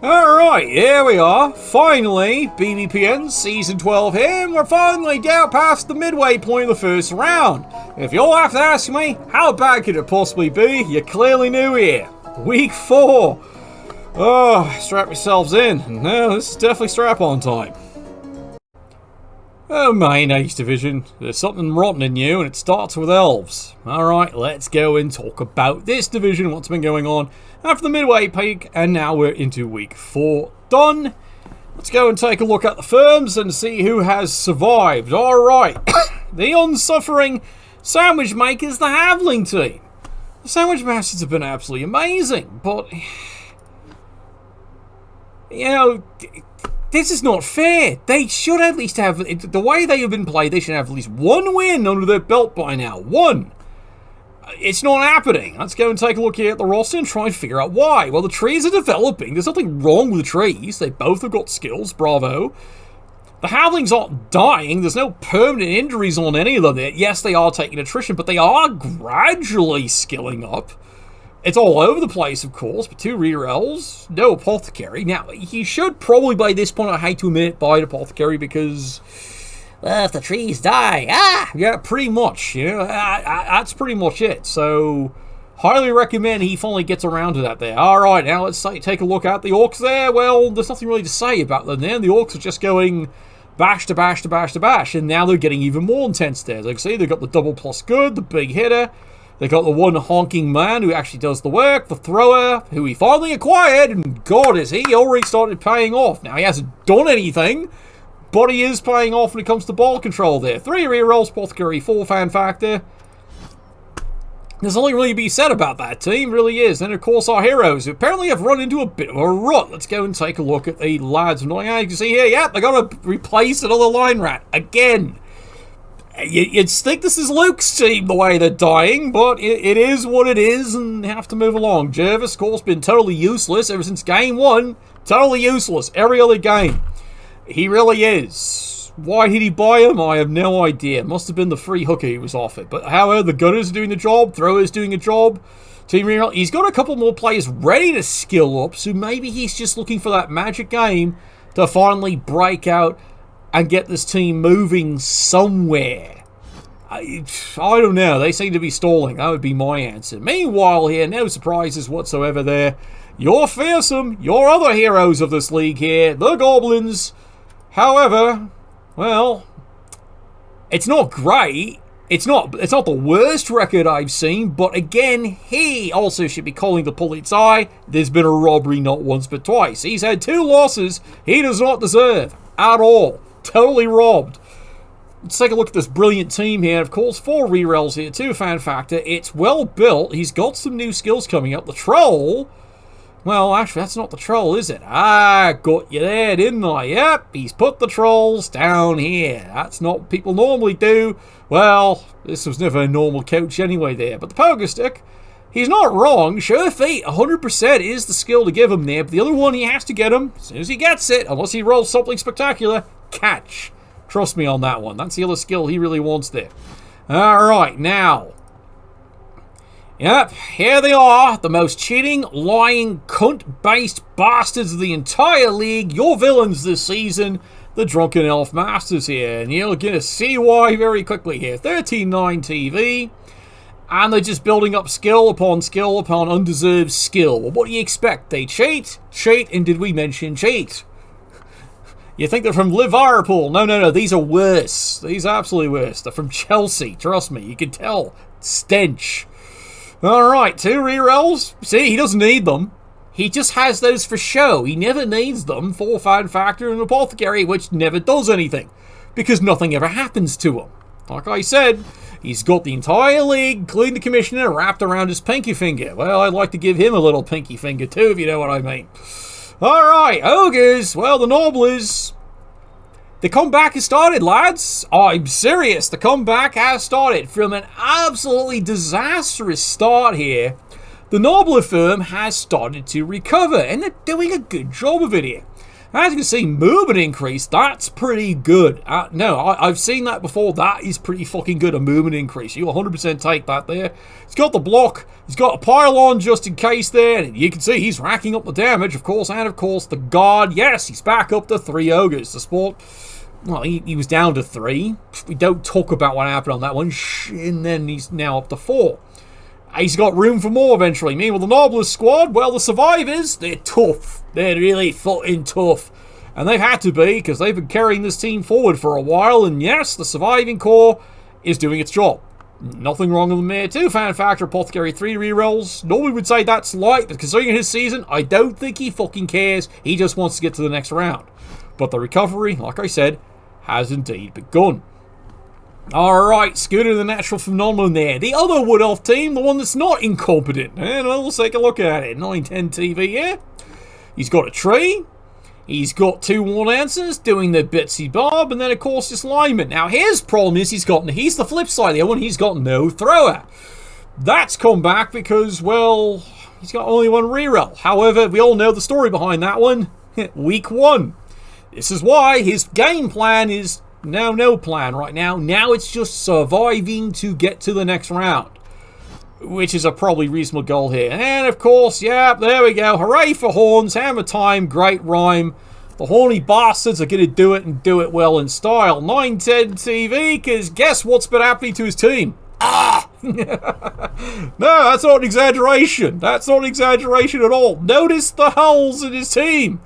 Alright, here we are. Finally, BBPN Season 12 here, and we're finally down past the midway point of the first round. If you'll have to ask me, how bad could it possibly be? You're clearly new here. Week 4. Oh, strap yourselves in. No, this is definitely strap-on time. Oh, main Ace Division, there's something rotten in you, and it starts with elves. Alright, let's go and talk about this division, what's been going on after the midway peak, and now we're into week 4 done. Let's go and take a look at the firms and see who has survived. Alright, the unsuffering Sandwich Makers, the Havling team. The Sandwich Masters have been absolutely amazing, but, you know, this is not fair. They should at least have, the way they have been played, they should have at least one win under their belt by now. One. It's not happening. Let's go and take a look here at the roster and try and figure out why. Well, the trees are developing. There's nothing wrong with the trees. They both have got skills. Bravo. The Havlings aren't dying. There's no permanent injuries on any of them. Yes, they are taking attrition, but they are gradually skilling up. It's all over the place, of course, but 2 rerolls, no Apothecary. Now, he should probably, by this point, I hate to admit it, buy an Apothecary because, well, if the trees die, yeah, pretty much, you know, that's pretty much it. So, highly recommend he finally gets around to that there. Alright, now let's take a look at the Orcs there. Well, there's nothing really to say about them there. The Orcs are just going bash to bash to bash to bash, and now they're getting even more intense there. As you can see, they've got the double plus good, the big hitter. They got the one honking man who actually does the work, the thrower, who he finally acquired, and God, is he already started paying off. Now, he hasn't done anything, but he is paying off when it comes to ball control there. 3 rerolls, Apothecary, 4 fan factor. There's nothing really to be said about that team, really is. And of course, our heroes, who apparently have run into a bit of a rut. Let's go and take a look at the lads. You can see here, yep, they're going to replace another line rat again. You'd think this is Luke's team, the way they're dying, but it is what it is, and have to move along. Jervis, of course, been totally useless ever since game 1. Totally useless. Every other game. He really is. Why did he buy him? I have no idea. Must have been the free hooker he was offered. But however, the gunner's doing the job, thrower's doing a job. Team Real, he's got a couple more players ready to skill up, so maybe he's just looking for that magic game to finally break out and get this team moving somewhere. I don't know. They seem to be stalling. That would be my answer. Meanwhile here, no surprises whatsoever there. You're fearsome. You're other heroes of this league here. The Goblins. However, well, it's not great. It's not the worst record I've seen, but again, he also should be calling the police eye. There's been a robbery not once but twice. He's had 2 losses he does not deserve at all. Totally robbed. Let's take a look at this brilliant team here. Of course, 4 rerolls here, 2 fan factor. It's well built. He's got some new skills coming up. The troll. Well, actually, that's not the troll, is it? Got you there, didn't I? Yep, he's put the trolls down here. That's not what people normally do. Well, this was never a normal coach anyway there. But the poker stick, he's not wrong. Sure feet, 100% is the skill to give him there. But the other one, he has to get him as soon as he gets it, unless he rolls something spectacular. Catch. Trust me on that one. That's the other skill he really wants there. Alright, now. Yep, here they are. The most cheating, lying, cunt-based bastards of the entire league. Your villains this season. The Drunken Elf Masters here. And you're going to see why very quickly here. 13-9 TV. And they're just building up skill upon undeserved skill. Well, what do you expect? They cheat? Cheat, and did we mention cheat? You think they're from Liverpool? No. These are worse. These are absolutely worse. They're from Chelsea. Trust me. You can tell. Stench. Alright, 2 rerolls. See, he doesn't need them. He just has those for show. He never needs them. 4 fan factor and Apothecary, which never does anything. Because nothing ever happens to him. Like I said, he's got the entire league, including the commissioner, wrapped around his pinky finger. Well, I'd like to give him a little pinky finger too, if you know what I mean. Alright, Ogres. Well, the Nobblers. The comeback has started, lads. I'm serious. The comeback has started. From an absolutely disastrous start here, the Nobbler firm has started to recover, and they're doing a good job of it here. As you can see, movement increase, that's pretty good. No, I've seen that before. That is pretty fucking good, a movement increase. You'll 100% take that there. He's got the block. He's got a pylon just in case there. And you can see he's racking up the damage, of course. And, of course, the guard. Yes, he's back up to 3 ogres. The sport, well, he was down to 3. We don't talk about what happened on that one. And then he's now up to 4. He's got room for more eventually. Meanwhile, the Noblest squad, well, the survivors, they're tough. They're really fucking tough. And they've had to be, because they've been carrying this team forward for a while. And yes, the surviving core is doing its job. Nothing wrong with them there too. Fan Factor, Apothecary, 3 rerolls. Normally would say that's light, but considering his season, I don't think he fucking cares. He just wants to get to the next round. But the recovery, like I said, has indeed begun. Alright, Scooter the Natural Phenomenon there. The other Wood Elf team, the one that's not incompetent. And let's take a look at it. 910 TV here. He's got a tree. He's got 2 War Dancers doing the Bitsy Bob. And then, of course, this lineman. Now, his problem is he's the flip side of the other one. He's got no thrower. That's come back because, well, he's got only 1 reroll. However, we all know the story behind that one. Week 1. This is why his game plan is now no plan right now. Now it's just surviving to get to the next round, which is a probably reasonable goal here. And of course, yeah, there we go. Hooray for horns, hammer time, great rhyme. The horny bastards are going to do it and do it well in style. 910 TV, because guess what's been happening to his team? Ah! No, that's not an exaggeration. That's not an exaggeration at all. Notice the holes in his team.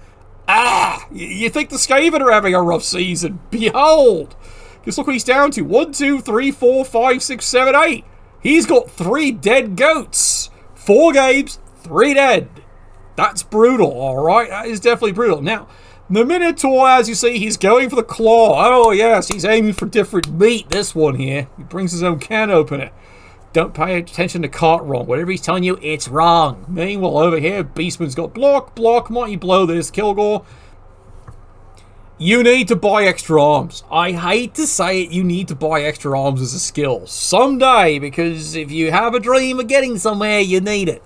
Ah! You think the Skaven are having a rough season? Behold! Just look what he's down to. 1, 2, 3, 4, 5, 6, 7, 8. He's got 3 dead goats. 4 games, 3 dead. That's brutal, alright? That is definitely brutal. Now, the Minotaur, as you see, he's going for the claw. Oh, yes, he's aiming for different meat, this one here. He brings his own can opener. Don't pay attention to Cart wrong. Whatever he's telling you, it's wrong. Meanwhile, over here, Beastman's got block. Might you blow this, Kilgore? You need to buy extra arms. I hate to say it, you need to buy extra arms as a skill. Someday, because if you have a dream of getting somewhere, you need it.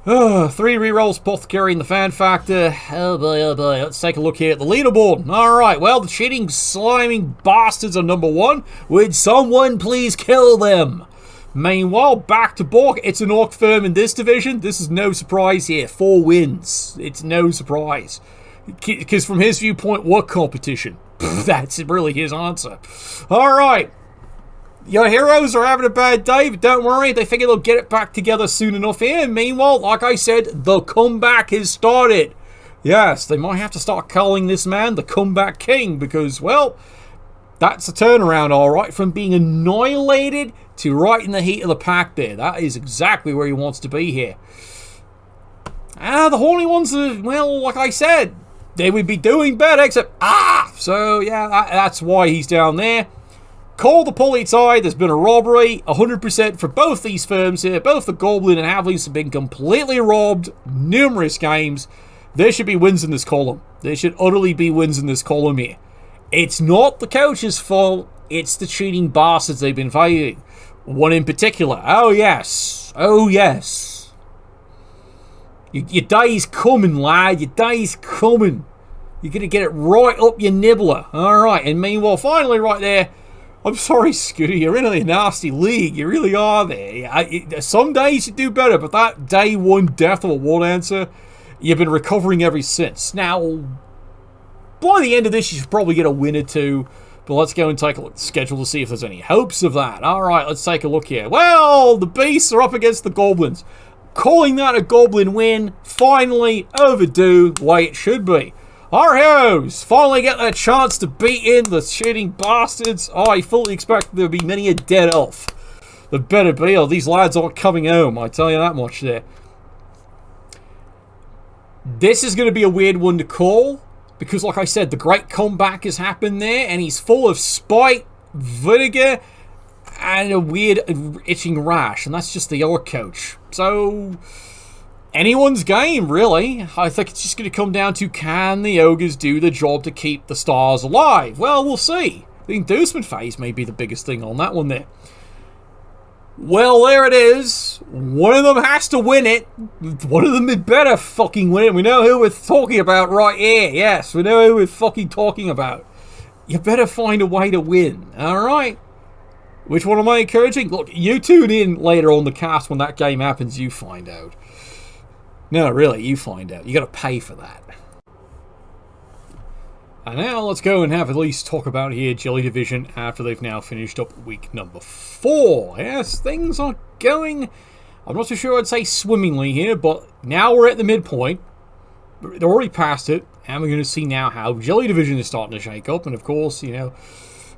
3 rerolls, Apothecary and the Fan Factor. Oh boy. Let's take a look here at the leaderboard. Alright, well, the cheating, sliming bastards are number 1. Would someone please kill them? Meanwhile, back to Bork. It's an Orc firm in this division. This is no surprise here. 4 wins. It's no surprise. Because from his viewpoint, what competition? That's really his answer. Alright. Your heroes are having a bad day, but don't worry. They figure they'll get it back together soon enough here. Meanwhile, like I said, the comeback has started. Yes, they might have to start calling this man the Comeback King because, well, that's a turnaround, alright, from being annihilated to right in the heat of the pack there. That is exactly where he wants to be here. The horny ones are, well, like I said, they would be doing better, except, so, yeah, that's why he's down there. Call the Polizei, there's been a robbery, 100% for both these firms here. Both the Goblin and Halflings have been completely robbed, numerous games. There should be wins in this column. There should utterly be wins in this column here. It's not the coach's fault, it's the cheating bastards they've been fighting. One in particular. Oh, yes. Your day's coming, lad. Your day's coming. You're going to get it right up your nibbler. Alright, and meanwhile, finally right there, I'm sorry, Scooter, you're in a nasty league. You really are there. Some days you do better, but that day 1 death of a War Dancer, you've been recovering ever since. Now, by the end of this, you should probably get a win or 2. But let's go and take a look at the schedule to see if there's any hopes of that. Alright, let's take a look here. Well, the Beasts are up against the Goblins. Calling that a Goblin win. Finally, overdue, the way it should be. Our heroes finally get their chance to beat in the cheating bastards. I fully expect there will be many a dead elf. There better be, or these lads aren't coming home. I tell you that much there. This is going to be a weird one to call. Because, like I said, the great comeback has happened there, and he's full of spite, vinegar, and a weird itching rash, and that's just the Orc coach. So, anyone's game, really. I think it's just going to come down to, can the Ogres do the job to keep the stars alive? Well, we'll see. The inducement phase may be the biggest thing on that one there. Well, there it is. One of them has to win it. One of them had better fucking win it. We know who we're talking about right here. Yes, we know who we're fucking talking about. You better find a way to win. Alright? Which one am I encouraging? Look, you tune in later on the cast when that game happens, you find out. No, really, you find out. You gotta pay for that. And now let's go and have at least talk about here Jelly Division after they've now finished up week number 4. Yes, things are going, I'm not so sure I'd say swimmingly here, but now we're at the midpoint. They're already past it, and we're going to see now how Jelly Division is starting to shake up. And of course, you know,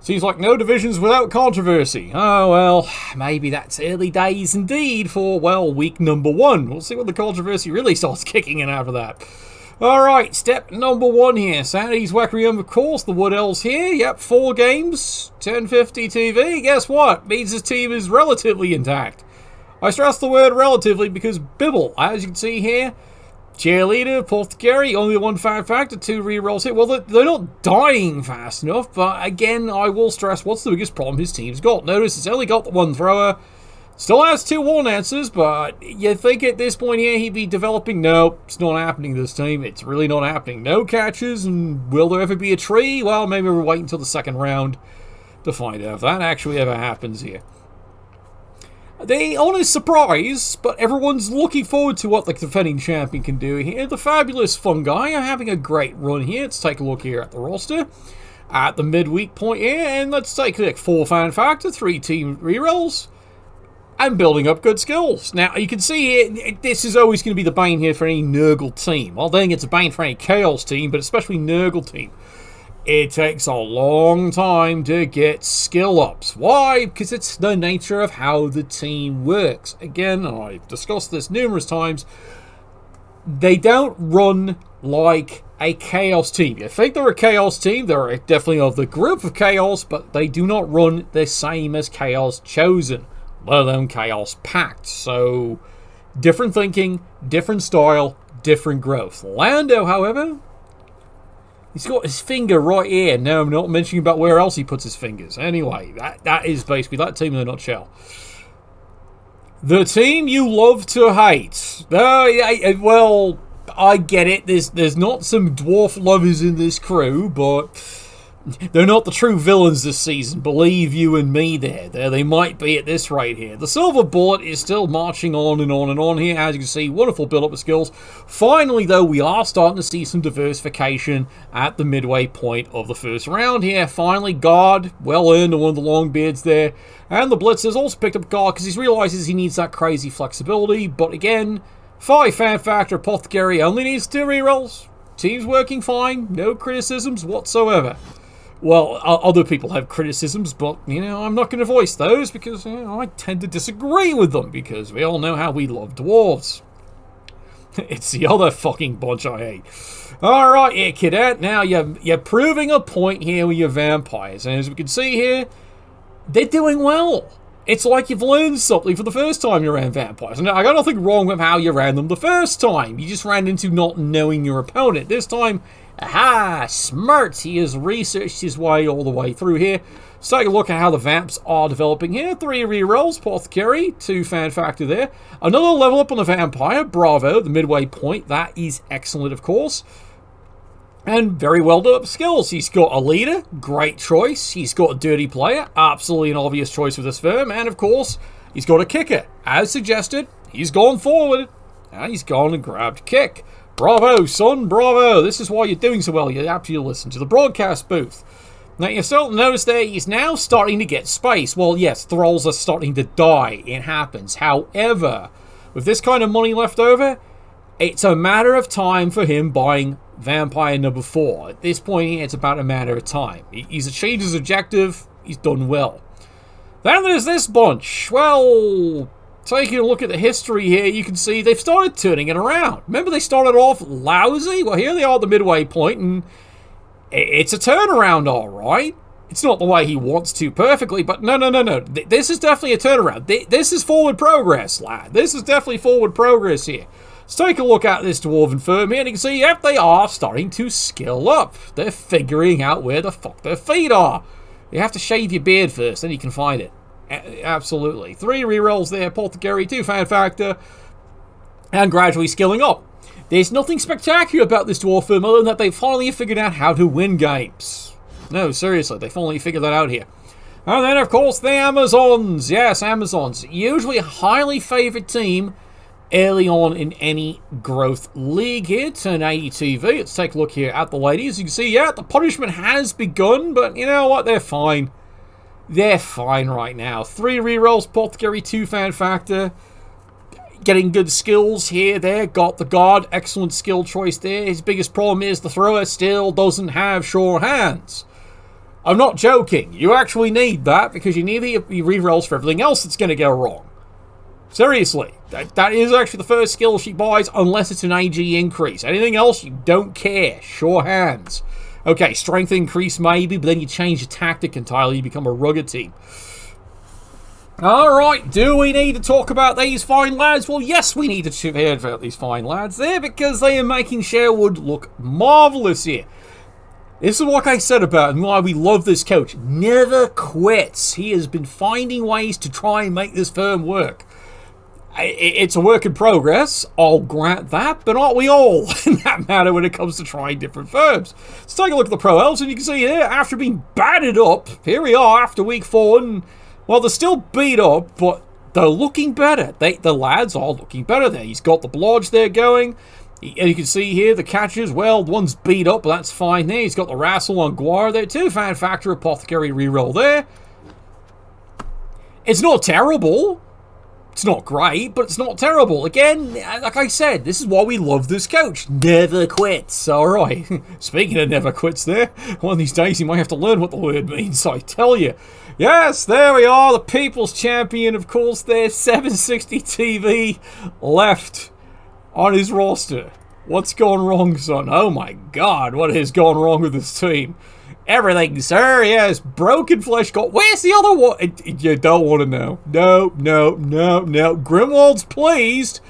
seems like no divisions without controversy. Oh, well, maybe that's early days indeed for, well, week number 1. We'll see when the controversy really starts kicking in after that. Alright, step number 1 here. Saturday's Requiem, of course. The Wood Elves here. Yep, 4 games, 1050 TV. Guess what? Means his team is relatively intact. I stress the word relatively because Bibble, as you can see here, Cheerleader, Apothecary, only 1 factor, 2 rerolls here. Well, they're not dying fast enough, but again, I will stress what's the biggest problem his team's got. Notice it's only got the 1 thrower. Still has 2 War Dancers, but you think at this point here he'd be developing? No, it's not happening this team. It's really not happening. No catches, and will there ever be a tree? Well, maybe we'll wait until the second round to find out if that actually ever happens here. They aren't a surprise, but everyone's looking forward to what the defending champion can do here. The Fabulous Fungi are having a great run here. Let's take a look here at the roster. At the midweek point here, and let's take a look. 4 fan factor, 3 team rerolls. And building up good skills. Now, you can see here, this is always going to be the bane here for any Nurgle team. Well, I don't think it's a bane for any Chaos team, but especially Nurgle team. It takes a long time to get skill ups. Why? Because it's the nature of how the team works. Again, I've discussed this numerous times. They don't run like a Chaos team. You think they're a Chaos team, they're definitely of the group of Chaos, but they do not run the same as Chaos Chosen, let alone Chaos Pact. So, different thinking, different style, different growth. Lando, however, he's got his finger right here. No, I'm not mentioning about where else he puts his fingers. Anyway, that is basically that team in a nutshell. The team you love to hate. Well, I get it. There's not some dwarf lovers in this crew, but they're not the true villains this season, believe you and me there. They might be at this rate here. The Silver Bullet is still marching on and on and on here. As you can see, wonderful build-up of skills. Finally, though, we are starting to see some diversification at the midway point of the first round here. Finally, Guard, well earned on one of the Longbeards there. And the Blitz has also picked up Guard because he realizes he needs that crazy flexibility. But again, 5 fan factor Apothecary only needs 2 rerolls. Team's working fine. No criticisms whatsoever. Well, other people have criticisms, but, you know, I'm not going to voice those because, you know, I tend to disagree with them because we all know how we love dwarves. It's the other fucking bunch I hate. Alright, here, Cadet. Now, you're proving a point here with your vampires. And as we can see here, they're doing well. It's like you've learned something for the first time you ran vampires. And I got nothing wrong with how you ran them the first time. You just ran into not knowing your opponent. This time, aha, smart. He has researched his way all the way through here. Let's take a look at how the vamps are developing here. 3 rerolls, Apothecary, 2 fan factor there. Another level up on the vampire, bravo, the midway point. That is excellent, of course. And very well developed skills. He's got a leader, great choice. He's got a dirty player, absolutely an obvious choice for this firm. And of course, he's got a kicker. As suggested, he's gone forward. And he's gone and grabbed kick. Bravo, son, bravo. This is why you're doing so well. You have to listen to the broadcast booth. Now, you still notice there he's now starting to get space. Well, yes, thralls are starting to die. It happens. However, with this kind of money left over, it's a matter of time for him buying Vampire number 4. At this point here, it's about a matter of time. He's achieved his objective. He's done well. Then there's this bunch. Well, taking a look at the history here, you can see they've started turning it around. Remember they started off lousy? Well, here they are at the midway point, and it's a turnaround, all right. It's not the way he wants to perfectly, but no. This is definitely a turnaround. This is forward progress, lad. This is definitely forward progress here. Let's take a look at this Dwarven firm here, and you can see, yep, they are starting to skill up. They're figuring out where the fuck their feet are. You have to shave your beard first, then you can find it. Absolutely. 3 rerolls there, Apothecary, 2 Fan Factor, and gradually skilling up. There's nothing spectacular about this dwarf firm other than that they finally figured out how to win games. No, seriously, they finally figured that out here. And then, of course, the Amazons. Yes, Amazons. Usually a highly favoured team early on in any growth league here. Turn 80 TV. Let's take a look here at the ladies. You can see, yeah, the punishment has begun, but you know what? They're fine. They're fine right now. 3 rerolls, Apothecary, 2 Fan Factor. Getting good skills here, there. Got the guard. Excellent skill choice there. His biggest problem is the thrower still doesn't have sure hands. I'm not joking. You actually need that because you need the rerolls for everything else that's going to go wrong. Seriously. That is actually the first skill she buys unless it's an AG increase. Anything else, you don't care. Sure hands. Okay, strength increase maybe, but then you change your tactic entirely. You become a rugged team. Alright, do we need to talk about these fine lads? Well, yes, we need to hear about these fine lads there because they are making Sherwood look marvellous here. This is what I said about and why we love this coach. Never quits. He has been finding ways to try and make this firm work. It's a work in progress, I'll grant that, but aren't we all in that matter when it comes to trying different firms? Let's take a look at the Pro Elves, and you can see here, after being battered up, here we are after week 4, and well, they're still beat up, but they're looking better. The lads are looking better there. He's got the blodge there going. And you can see here the catches. Well, one's beat up, but that's fine there. He's got the Wrestle on Guar there too. Fan Factor, Apothecary reroll there. It's not terrible. It's not great, but it's not terrible. Again, like I said, this is why we love this coach. Never quits. All right. Speaking of never quits there, one of these days you might have to learn what the word means, I tell you. Yes, there we are. The People's Champion, of course, there. 760 TV left on his roster. What's gone wrong, son? Oh my God, what has gone wrong with this team? Everything, sir. Yes, broken flesh got. Where's the other one? You don't want to know. No. Grimwald's pleased.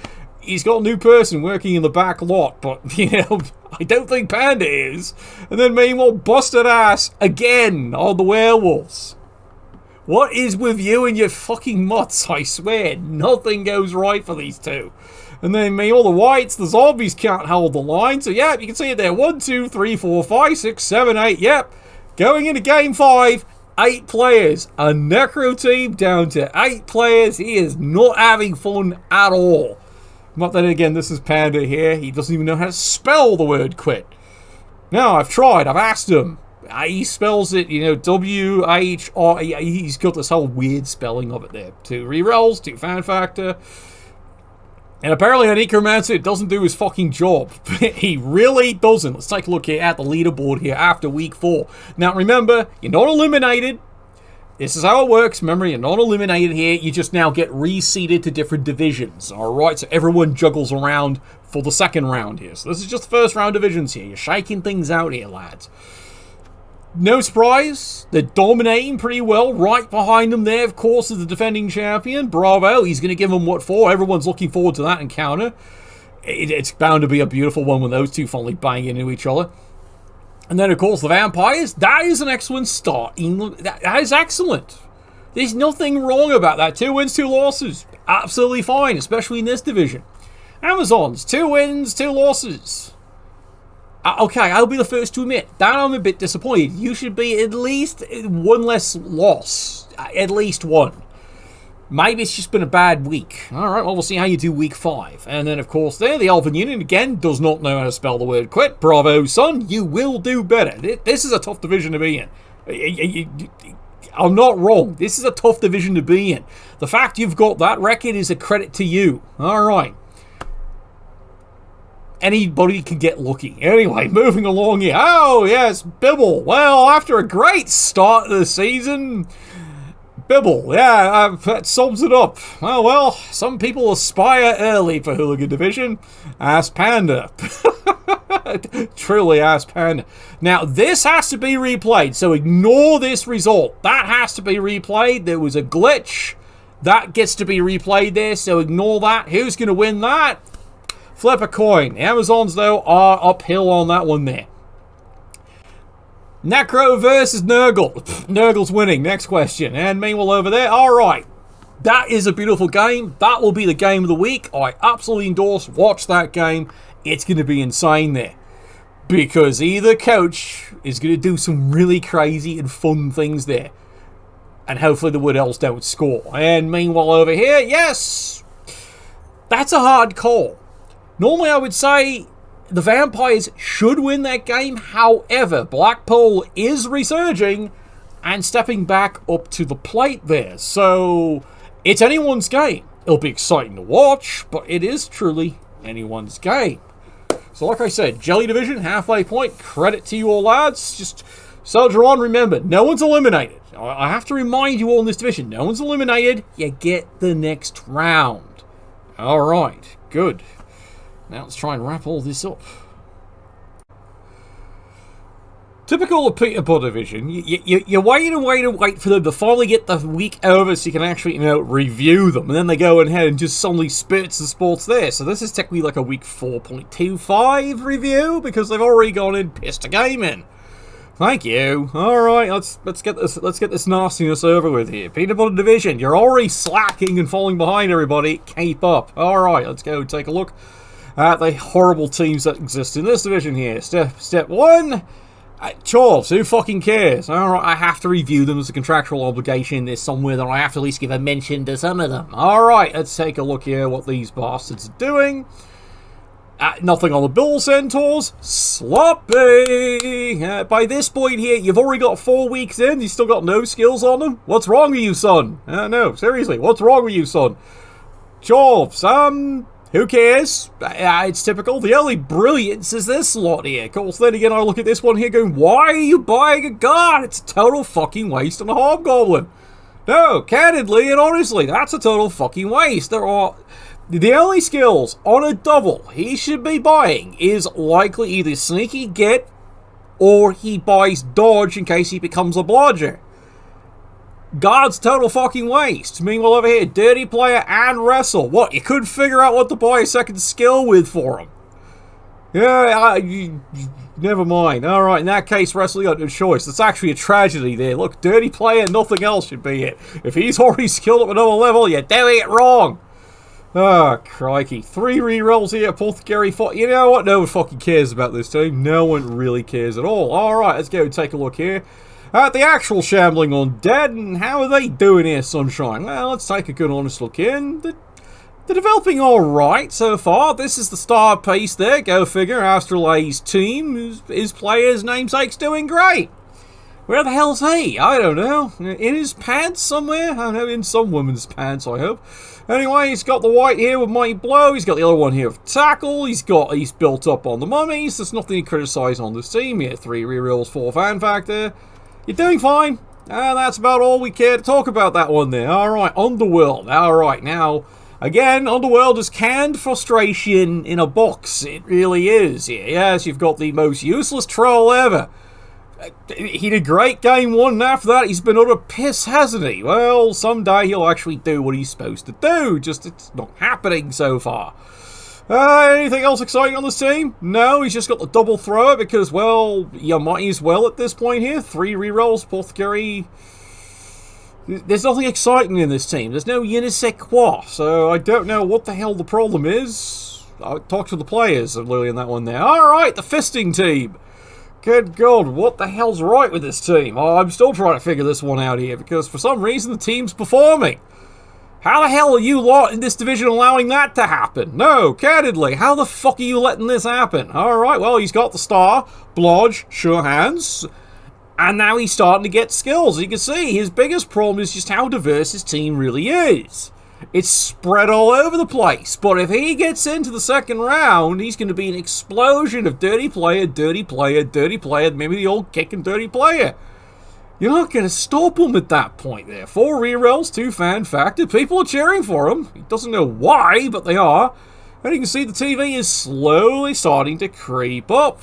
He's got a new person working in the back lot, but, you know, I don't think Panda is. And then meanwhile, busted ass again on the werewolves. What is with you and your fucking mutts? I swear, nothing goes right for these two. And then meanwhile, the whites, the zombies can't hold the line. So, yeah, you can see it there. 1, 2, 3, 4, 5, 6, 7, 8. Yep. Going into game 5, 8 players. A Necro team down to 8 players. He is not having fun at all. But then again, this is Panda here. He doesn't even know how to spell the word quit. No, I've tried. I've asked him. He spells it, you know, W-H-R. He's got this whole weird spelling of it there. 2 rerolls, 2 Fan Factor. And apparently a Necromancer doesn't do his fucking job. He really doesn't. Let's take a look here at the leaderboard here after week 4. Now remember, you're not eliminated. This is how it works. Remember, you're not eliminated here. You just now get reseeded to different divisions. Alright, so everyone juggles around for the second round here. So this is just the first round divisions here. You're shaking things out here, lads. No surprise, they're dominating pretty well. Right behind them there, of course, is the defending champion. Bravo, he's going to give them what for. Everyone's looking forward to that encounter. It's bound to be a beautiful one when those two finally bang into each other. And then, of course, the vampires. That is an excellent start. That is excellent. There's nothing wrong about that. 2 wins, 2 losses. Absolutely fine, especially in this division. Amazons, 2 wins, 2 losses. Okay, I'll be the first to admit that I'm a bit disappointed. You should be at least 1 less loss. At least 1. Maybe it's just been a bad week. Alright, well, we'll see how you do week 5. And then, of course, there, the Elven Union, again, does not know how to spell the word quit. Bravo, son, you will do better. This is a tough division to be in. I'm not wrong. This is a tough division to be in. The fact you've got that record is a credit to you. Alright. Anybody can get lucky. Anyway, moving along here. Oh, yes, Bibble. Well, after a great start to the season, Bibble, yeah, that sums it up. Oh, well, some people aspire early for Hooligan Division. Ask Panda. Truly, ask Panda. Now, this has to be replayed, so ignore this result. That has to be replayed. There was a glitch. That gets to be replayed there, so ignore that. Who's going to win that? Flip a coin. The Amazons, though, are uphill on that one there. Necro versus Nurgle. Nurgle's winning. Next question. And meanwhile over there. Alright. That is a beautiful game. That will be the game of the week. I absolutely endorse. Watch that game. It's going to be insane there. Because either coach is going to do some really crazy and fun things there. And hopefully the Wood Elves don't score. And meanwhile over here, yes! That's a hard call. Normally I would say the Vampires should win that game. However, Blackpool is resurging and stepping back up to the plate there. So it's anyone's game. It'll be exciting to watch, but it is truly anyone's game. So like I said, Jelly Division, halfway point. Credit to you all, lads. Just soldier on. Remember, no one's eliminated. I have to remind you all in this division, no one's eliminated. You get the next round. Alright, good. Now let's try and wrap all this up. Typical of Peter Butt Division, you wait and wait and wait for them to finally get the week over so you can actually, review them. And then they go ahead and just suddenly spits the sports there. So this is technically like a week 4.25 review because they've already gone in and pissed a game in. Thank you. Alright, let's get this nastiness over with here. Peter Butter Division, you're already slacking and falling behind everybody. Keep up. Alright, let's go take a look at the horrible teams that exist in this division here. Step 1. Chorfs, who fucking cares? Alright, I have to review them as a contractual obligation. There's somewhere that I have to at least give a mention to some of them. Alright, let's take a look here what these bastards are doing. Nothing on the Bull Centaurs. Sloppy! By this point here, you've already got 4 weeks in. You still got no skills on them? What's wrong with you, son? No, seriously, what's wrong with you, son? Chorfs, who cares? It's typical. The only brilliance is this lot here. Of course, then again, I look at this one here going, why are you buying a guard? It's a total fucking waste on a Hobgoblin. No, candidly and honestly, that's a total fucking waste. The only skills on a double he should be buying is likely either Sneaky Git or he buys Dodge in case he becomes a blodger. Guard's total fucking waste. Meanwhile over here, Dirty Player and Wrestle. What, you couldn't figure out what to buy a second skill with for him? Yeah, never mind. Alright, in that case, Wrestle, you got no choice. It's actually a tragedy there. Look, Dirty Player, nothing else should be it. If he's already skilled up another level, you're doing it wrong. Oh, crikey. 3 rerolls here, Apothecary. You know what? No one fucking cares about this team. No one really cares at all. Alright, let's go and take a look here at the actual Shambling Undead, and how are they doing here, Sunshine? Well, let's take a good honest look in. They're developing alright so far. This is the star piece there, go figure. Astralai's team, his player's namesake's doing great. Where the hell's he? I don't know. In his pants somewhere? I don't know, in some woman's pants, I hope. Anyway, he's got the white here with Mighty Blow. He's got the other one here with Tackle. He's built up on the mummies. There's nothing to criticise on this team here. 3 rerolls, 4 fan factor. You're doing fine. And that's about all we care to talk about that one there. Alright, Underworld. Alright, now, again, Underworld is canned frustration in a box. It really is here. Yes, you've got the most useless troll ever. He did great game 1, and after that he's been utter piss, hasn't he? Well, someday he'll actually do what he's supposed to do. Just, it's not happening so far. Anything else exciting on this team? No, he's just got the double thrower because, well, you might as well at this point here. 3 rerolls, Apothecary. There's nothing exciting in this team. There's no Unisequois, so I don't know what the hell the problem is. I'll talk to the players, Lily, in that one there. Alright, the Fisting team. Good God, what the hell's right with this team? I'm still trying to figure this one out here because for some reason the team's performing. How the hell are you lot in this division allowing that to happen? No, candidly, how the fuck are you letting this happen? Alright, well, he's got the star, Blodge, sure hands, and now he's starting to get skills. As you can see, his biggest problem is just how diverse his team really is. It's spread all over the place, but if he gets into the second round, he's going to be an explosion of Dirty Player, Dirty Player, Dirty Player, maybe the old Kicking Dirty Player. You're not going to stop him at that point there. 4 rerolls, 2 fan factor. People are cheering for him. He doesn't know why, but they are. And you can see the TV is slowly starting to creep up.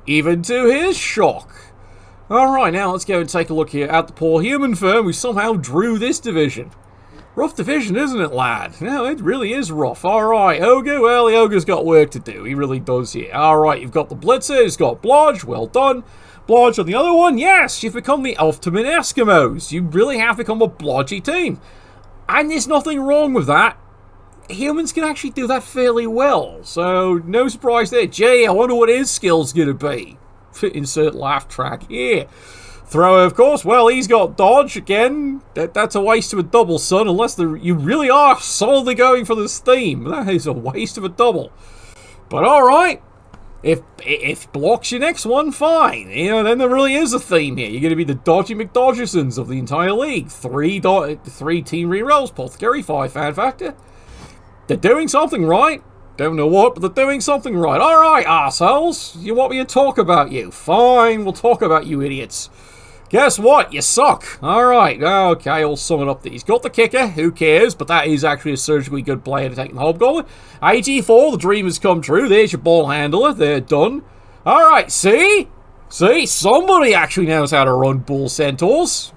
Even to his shock. Alright, now let's go and take a look here at the poor human firm who somehow drew this division. Rough division, isn't it, lad? No, it really is rough. Alright, Ogre, well, the Ogre's got work to do. He really does here. Alright, you've got the Blitzer, he's got Blodge, well done. Blodge on the other one, yes, you've become the ultimate Eskimos. You really have become a blodgy team. And there's nothing wrong with that. Humans can actually do that fairly well, so no surprise there. Gee, I wonder what his skill's going to be. Insert laugh track here. Thrower, of course, well, he's got dodge again. That's a waste of a double, son, unless you really are solidly going for this theme. That is a waste of a double. But alright, if blocks your next one, fine. You know, then there really is a theme here. You're going to be the dodgy McDodgersons of the entire league. 3 team rerolls, Apothecary, 5 fan factor. They're doing something right. Don't know what, but they're doing something right. Alright, arseholes. You want me to talk about you? Fine, we'll talk about you idiots. Guess what? You suck. Alright, okay, I'll sum it up. He's got the kicker, who cares, but that is actually a surgically good player to take the Hobgoblin. 84, the dream has come true. There's your ball handler. They're done. Alright, see? See? Somebody actually knows how to run bull centaurs.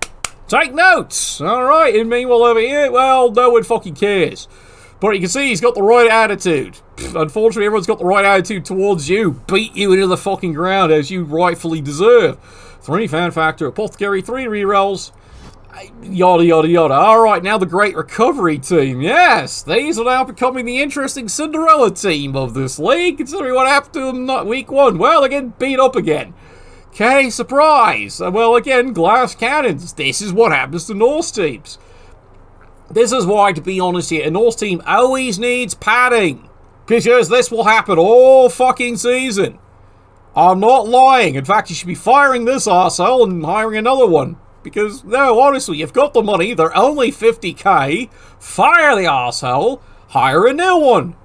Take notes. Alright, and meanwhile over here, well, no one fucking cares. But you can see he's got the right attitude. Unfortunately, everyone's got the right attitude towards you. Beat you into the fucking ground as you rightfully deserve. 3 fan factor, Apothecary, 3 rerolls, yada yada yada. Alright, now the Great Recovery team. Yes, these are now becoming the interesting Cinderella team of this league, considering what happened to them not week 1. Well, they're getting beat up again. Okay, surprise. Well, again, glass cannons. This is what happens to Norse teams. This is why, to be honest here, a Norse team always needs padding. Because this will happen all fucking season. I'm not lying. In fact, you should be firing this arsehole and hiring another one. Because, no, honestly, you've got the money. They're only 50k. Fire the arsehole. Hire a new one.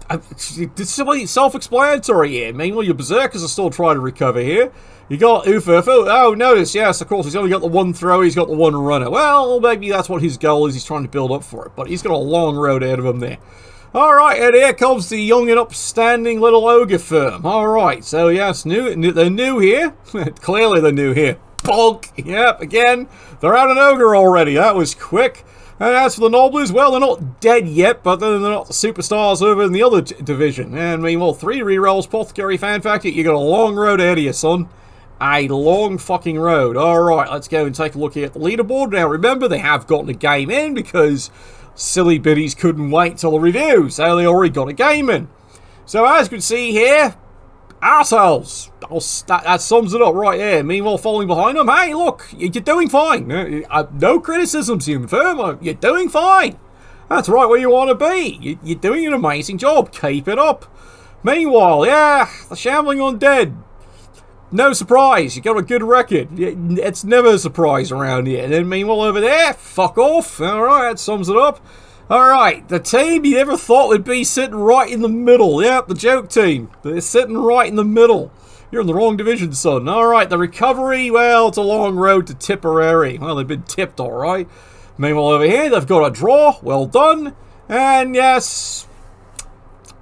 It's simply self-explanatory here. Meanwhile, your berserkers are still trying to recover here. You got Ufurfu. Oh, notice, yes, of course, he's only got the 1 throw, he's got the 1 runner. Well, maybe that's what his goal is. He's trying to build up for it. But he's got a long road ahead of him there. Alright, and here comes the young and upstanding little ogre firm. Alright, so yes, they're new here. Clearly they're new here. Bonk! Yep, again, they're out an ogre already. That was quick. And as for the Noblers, well, they're not dead yet, but they're not the superstars over in the other division. And meanwhile, 3 rerolls, Apothecary, fan factor. You got a long road ahead of you, son. A long fucking road. Alright, let's go and take a look here at the leaderboard. Now, remember, they have gotten a game in because silly biddies couldn't wait till the review, so they already got a game in. So as you can see here, assholes. That sums it up right there. Meanwhile, falling behind them, hey, look, you're doing fine. No criticisms, human firm. You're doing fine. That's right where you want to be. You're doing an amazing job. Keep it up. Meanwhile, yeah, the Shambling Undead. No surprise, you got a good record. It's never a surprise around here. And then meanwhile over there, fuck off. Alright, that sums it up. Alright, the team you never thought would be sitting right in the middle. Yep, the joke team. They're sitting right in the middle. You're in the wrong division, son. Alright, the recovery, well, it's a long road to Tipperary. Well, they've been tipped, alright. Meanwhile over here, they've got a draw. Well done. And yes,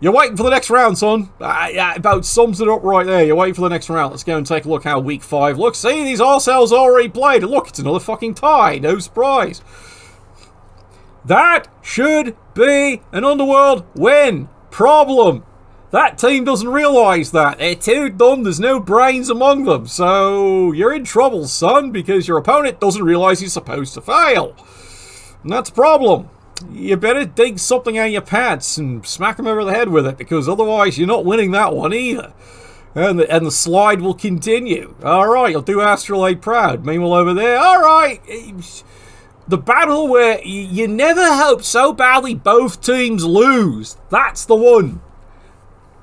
you're waiting for the next round, son. About sums it up right there. You're waiting for the next round. Let's go and take a look how week 5 looks. See, these arseholes already played. And look, it's another fucking tie. No surprise. That should be an Underworld win. Problem. That team doesn't realise that. They're too dumb. There's no brains among them. So you're in trouble, son, because your opponent doesn't realise he's supposed to fail. And that's a problem. You better dig something out of your pants and smack him over the head with it, because otherwise you're not winning that one either. And the slide will continue. Alright, you'll do Astrolabe proud. Meanwhile over there, alright, the battle where you never hope so badly both teams lose. That's the one.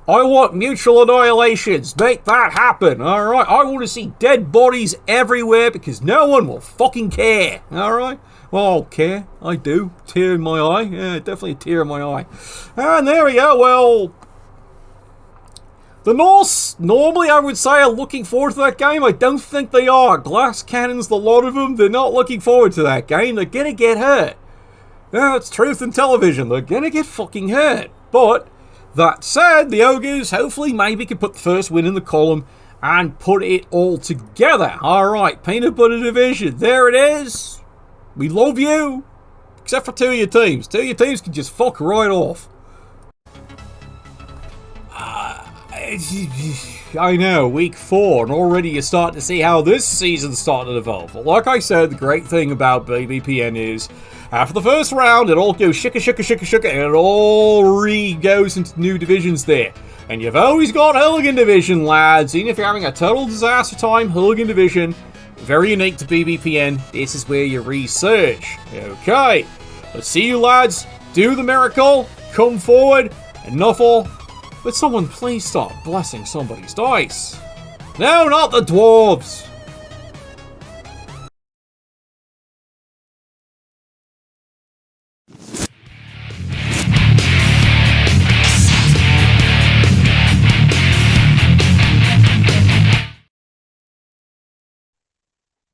I want mutual annihilations. Make that happen. Alright, I want to see dead bodies everywhere because no one will fucking care. Alright? Well, I'll care. I do. Tear in my eye. Yeah, definitely a tear in my eye. And there we go. Well, the Norse, normally I would say, are looking forward to that game. I don't think they are. Glass cannons, the lot of them, they're not looking forward to that game. They're going to get hurt. Yeah, it's truth in television. They're going to get fucking hurt. But that said, the Ogres hopefully maybe can put the first win in the column and put it all together. Alright, Peanut Butter Division. There it is. We love you. Except for two of your teams. Two of your teams can just fuck right off. I know, week 4, and already you're starting to see how this season's starting to develop. But like I said, the great thing about BBPN is, after the first round, it all goes shika, and it all goes into new divisions there. And you've always got Hooligan Division, lads. Even if you're having a total disaster time, Hooligan Division, very unique to BBPN. This is where you research. Okay, let's see you lads do the miracle. Come forward. Enough all. Would someone please stop blessing somebody's dice? No, not the dwarves!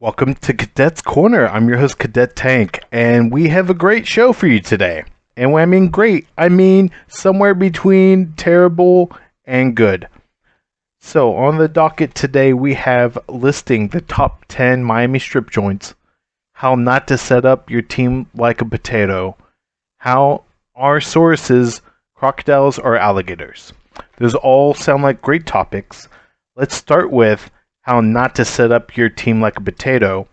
Welcome to Cadet's Corner. I'm your host, Cadet Tank, and we have a great show for you today. And when I mean great, I mean somewhere between terrible and good. So on the docket today, we have listing the top 10 Miami strip joints, how not to set up your team like a potato, how our sources, crocodiles or alligators. Those all sound like great topics. Let's start with how not to set up your team like a potato,